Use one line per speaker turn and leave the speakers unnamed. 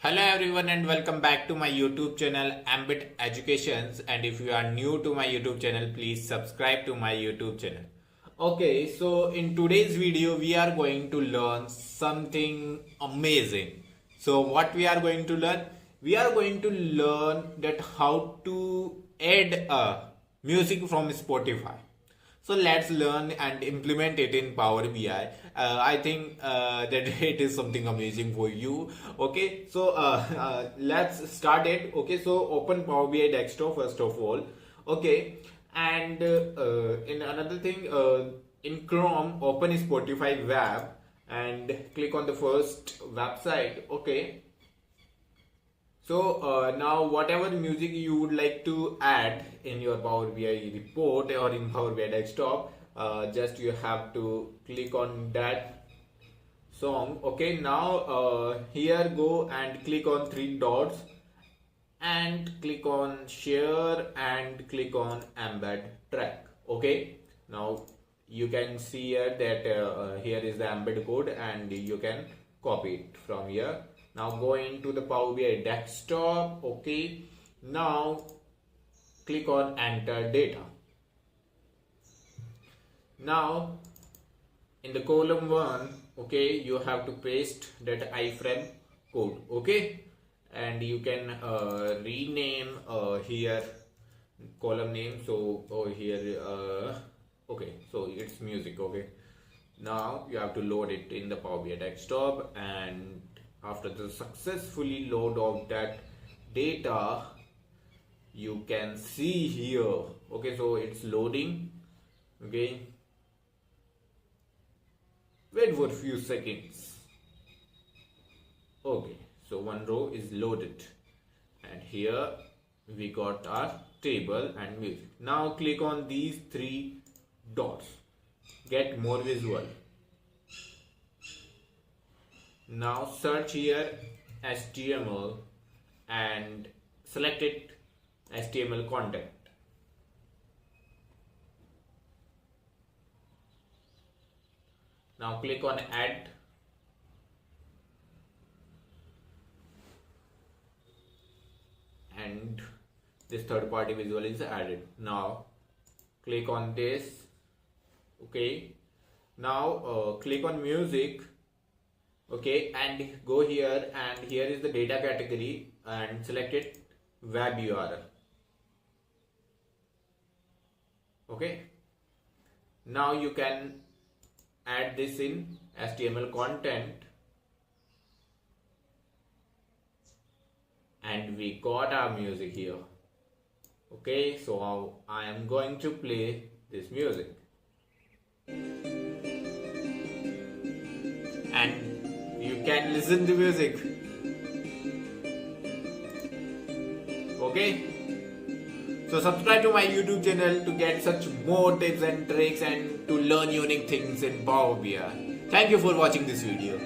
Hello everyone and welcome back to my YouTube channel Ambit Educations, and if you are new to my YouTube channel, please subscribe to my YouTube channel. Okay, so in today's video we are going to learn something amazing. So what we are going to learn? We are going to learn that how to add a music from Spotify. So let's learn and implement it in Power BI. I think that it is something amazing for you. Okay, so let's start it. Okay, so open Power BI desktop first of all. Okay, and in another thing, in Chrome, open Spotify web and click on the first website. Okay, so now whatever music you would like to add in your Power BI report or in Power BI desktop, just you have to click on that song. Okay, now here go and click on three dots and click on share and click on embed track. Okay, now you can see here that here is the embed code and you can copy it from here. Now go into the Power BI desktop. Okay, now click on enter data. Now in the column 1, okay, you have to paste that iframe code. Okay, and you can rename here column name. So here okay, so it's music. Okay, now you have to load it in the Power BI desktop, and after the successfully load of that data, you can see here. Okay, so it's loading. Okay, wait for a few seconds. Okay, so one row is loaded and here we got our table and music. Now click on these three dots, get more visual. Now search here HTML and select it HTML content. Now click on add and this third party visual is added. Now click on this. Okay, now click on music. Okay, and go here, and here is the data category and select it web URL. Okay, now you can add this in HTML content, and we got our music here. Okay, so I am going to play this music, and you can listen to music. Okay, so subscribe to my YouTube channel to get such more tips and tricks and to learn unique things in Power BI. Thank you for watching this video.